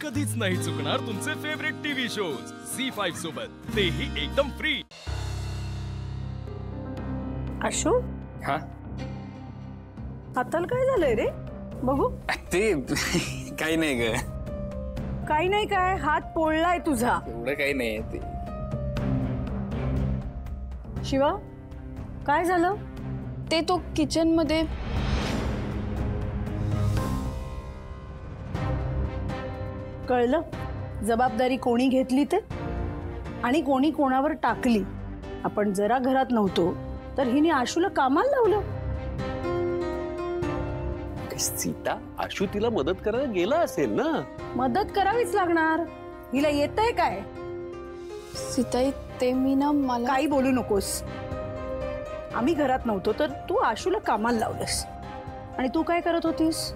कधीच नाही चुकणार तुमचे फेवरेट टीव्ही शोज झी5 सोबत, तेही एकदम फ्री। आशू, हा हाताला काय झालंय रे? बघू। ते काही नाही ग। काही नाही काय, हात पोळलाय तुझा। एवढं काही नाही ते। शिवा, काय झालं? ते तो किचन मध्ये कळलं जबाबदारी कोणी घेतली ते आणि कोणी कोणावर टाकली। आपण जरा घरात नव्हतो तर हिने आशूला कामाला लावलं। सीता, आशू तिला मदत करायला गेला असेल ना? मदत करावीच लागणार, हिला येतंय काय? सीताई, ते मी ना मला काही बोलू नकोस। आम्ही घरात नव्हतो तर तू आशूला कामाला लावलंस आणि तू काय करत होतीस?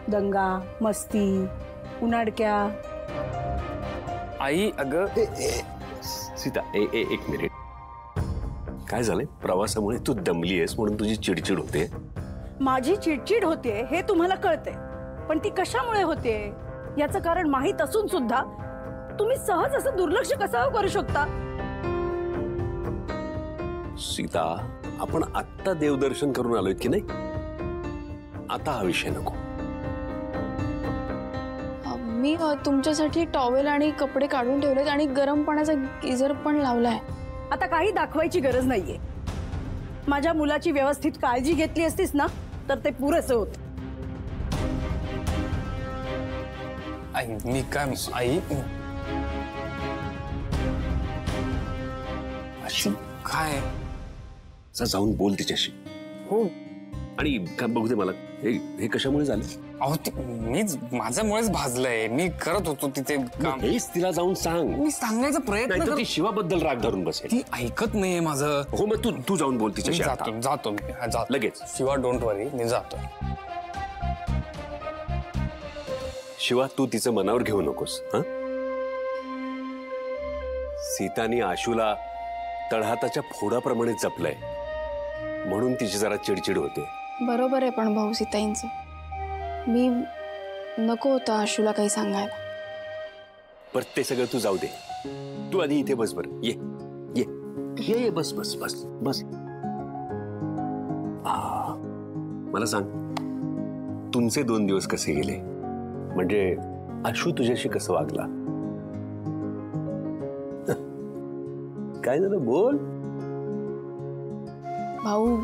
दंगा, मस्ती, उनाडक्या। आई अगं सीता, एक मिनिट। काय झालंय? प्रवासामुळे तू दमली आहेस म्हणून तुझी चिडचिड होते। माझी चिडचिड होते हे तुम्हाला कळते, पण ती कशामुळे होते याचं कारण माहित असून सुद्धा तुम्ही सहज असं दुर्लक्ष कसं करू शकता? सीता, आपण आत्ता देवदर्शन करून आलोय की नाही? आता हा विषय नको। मी तुमच्यासाठी टॉवेल आणि कपडे काढून ठेवलेत आणि गरम पाण्याचा गिझर पण लावलाय। आता काही दाखवायची गरज नाहीये। माझ्या मुलाची व्यवस्थित काळजी घेतली असतीस ना तर ते पुरेसं होत। आई मी काय आई आशू, काय जाऊन बोल तिच्याशी। हो, आणि काय बघू दे मला, हे कशामुळे झालं? अहो मीच माझ्यामुळेच भाजलंय। मी करत होतो तिथे काम। हेच तिला जाऊन सांग। मी सांगायचा प्रयत्न नाही तर ती शिवाबद्दल राग धरून बसेल। ती ऐकत नाहीये माझं। हो, मग तू जाऊन बोल तिच्याशी। जातो मी लगेच। शिवा, डोंट वरी, मी जातो। शिवा, तू तिचं मनावर घेऊ नकोस। हा, सीतानी आशूला तळहाताच्या फोडाप्रमाणे जपलंय म्हणून तिची जरा चिडचिड होते। बरोबर आहे, पण भाऊ सीताईंचं मी नको होतं आशूला काही सांगायला। पर ते सगळं तू जाऊ दे, तू आधी इथे बस। बरं, ये ये ये, बस बस बस बस। मला सांग, तुमचे 2 दिवस कसे गेले? म्हणजे आशू तुझ्याशी कसं वागला? काय झालं, बोल। भाऊ,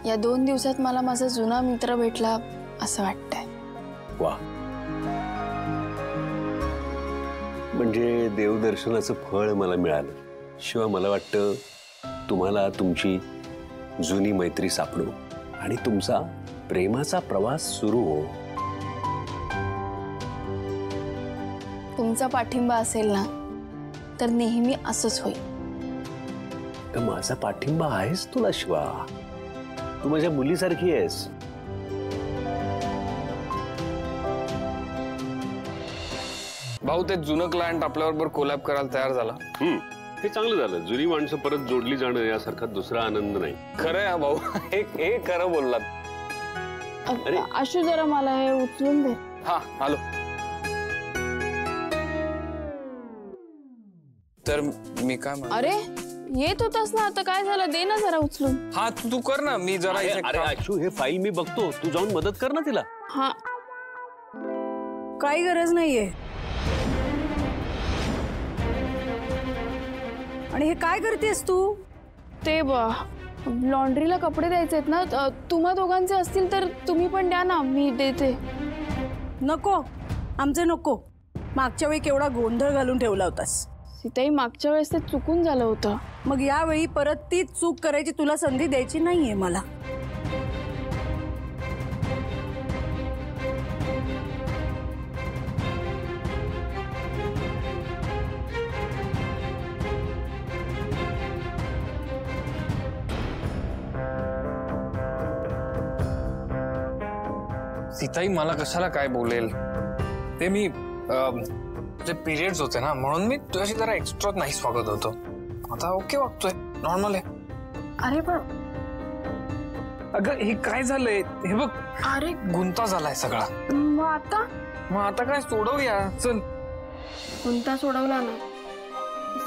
या 2 दिवसात मला माझा जुना मित्र भेटला असं वाटतंय। वा, म्हणजे देवदर्शनाचं फळ मला मिळालं। शिवाय मला वाटतं तुम्हाला तुमची जुनी मैत्री सापडो आणि तुमचा प्रेमाचा प्रवास सुरू हो। तुमचा पाठिंबा असेल ना तर नेहमी असंच होईल। तर माझा पाठिंबा आहेस तुला शिवा, तू माझ्या मुलीसारखी आहेस। भाऊ, ते जुनं क्लायंट आपल्याबरोबर कोलॅब करायला तयार झाला। हे चांगलं झालं। जुनी माणसं परत जोडली जाणं यासारखा दुसरा आनंद नाही। खरं आहे भाऊ, हे खरं बोललात। अरे आशू, जरा मला हे उचलून दे। हा, आलो। तर मी काय अरे येत होतास ना, आता काय झालं? दे ना जरा उचलून। हा, तू कर ना, मी जरा अरे आशू, हे फाईल मी बघतो, तू जाऊन मदत कर ना तिला। हा, काही गरज नाहीये। आणि हे काय करतेस तू? ते लॉन्ड्रीला कपडे द्यायचे आहेत ना, तुम्हा दोघांचे असतील तर तुम्ही पण द्या ना, मी देते। नको, आमचे नको। मागच्या वेळी केवढा गोंधळ घालून ठेवला होतास। सीताई, मागच्या वेळेस ते चुकून झालं होतं। मग यावेळी परत तीच चूक करायची तुला संधी द्यायची नाहीये मला। सीताई मला कशाला काय बोलेल? ते मी जे पिरियड्स होते ना म्हणून मी तुझ्याशी जरा एक्स्ट्रा नाहीच वागत होतो। आता ओके वागतोय, नॉर्मल आहे। अरे पण अगं हे काय झालंय हे बघ, अरे गुंता झालाय सगळा. मग आता काय सोडवूया, चल. कोणता सोडवला ना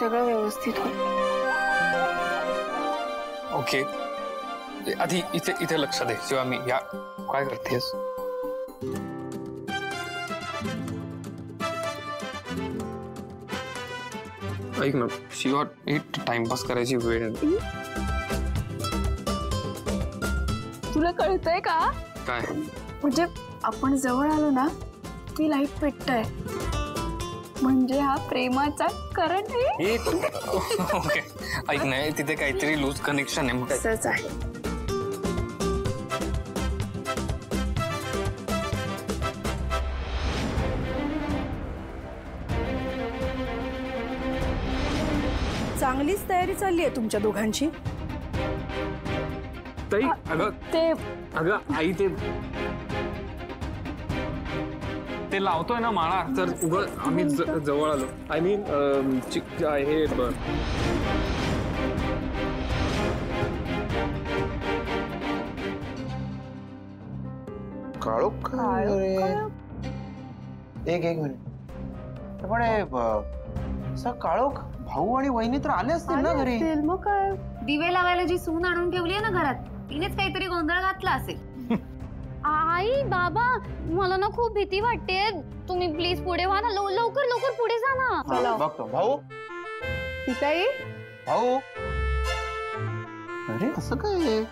सगळं व्यवस्थित होईल. ओके, आधी इथे लक्ष दे शिवा. मी या काय करतेस? ऐक ना शिवा, ही टाइमपास करायची वेळ नाही. तुला कळतंय का? काय? म्हणजे आपण जवळ आलो ना की लाईट पेटतंय, म्हणजे हा प्रेमाचा करंट आहे. ओके, ऐक नाही, तिथे काहीतरी लूज कनेक्शन आहे. असंच आहे. चांगलीच तयारी चालली आहे तुमच्या दोघांची. ताई, अगं आई ते लावतोय ना माळा, तर उगं आम्ही जवळ आलो. आय मीन हे काळोख एक मिनिट. पण काळोख भाऊ आणि वहिनी तर आले असतील ना घरी. मग काय, दिवे लावायला जी सून आणून ठेवली आहे ना घरात, तिनेच काहीतरी गोंधळ घातला असेल. आई बाबा, मला ना खूप भीती वाटते. तुम्ही प्लीज पुढे व्हा ना, लवकर लवकर पुढे जा ना. बघतो. भाऊ, सीताई, भाऊ. अरे असं काय?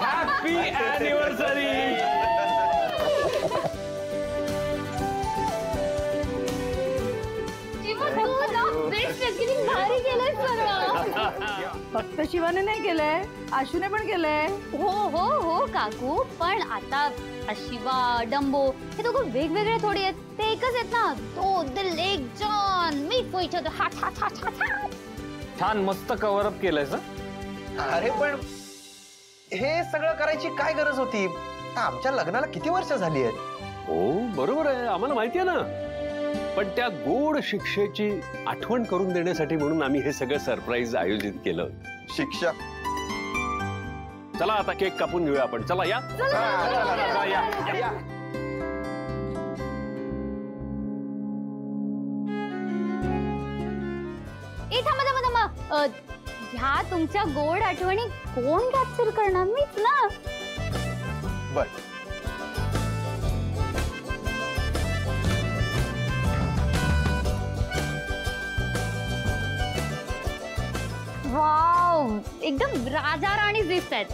Happy anniversary. भारी केलंय सर्व. फक्त शिवाने नाही केलंय, आशूने पण केलंय. हो हो हो काकू, पण आता शिवा डंबो हे दोघं वेगवेगळे थोडी आहेत, ते एकच आहेत ना. तो दिल एक जान मी पोइच हा हा हा हा. छान मस्त कव्हर अप केलंय सर. अरे पण हे सगळं करायची काय गरज होती? आमच्या लग्नाला किती वर्ष झाली आहेत? हो बरोबर आहे, आम्हाला माहिती आहे ना. पण त्या गोड शिक्षेची आठवण करून देण्यासाठी म्हणून आम्ही हे सगळं सरप्राईज आयोजित केलं. शिक्षा? चला आता केक कापून घेऊया आपण. चला या. या. ए थांबा, ह्या तुमच्या गोड आठवणी कोण कॅप्चर करणार? मीच ना. बर. वाव, एकदम राजा राणी दिसत आहेत.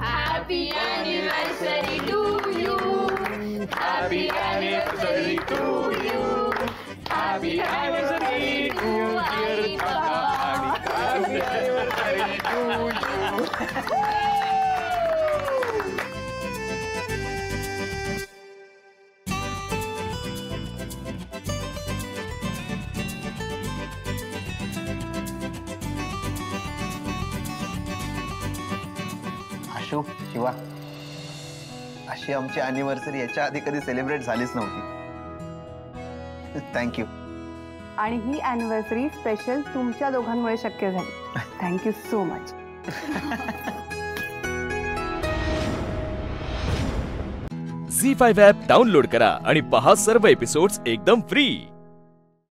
Happy anniversary to you. Happy anniversary to you. Happy anniversary to dear काका. Happy anniversary to you. Ashu, Shiva, अशी आमची अॅनिव्हर्सरी याच्या आधी कधी सेलिब्रेट झालीच नव्हती. थँक्यू. आणि ही अॅनिव्हर्सरी स्पेशल तुमच्या दोघांमुळे शक्य झाली. Thank you so much. Zee5 app download करा आणि पहा सर्व एपिसोड्स एकदम फ्री.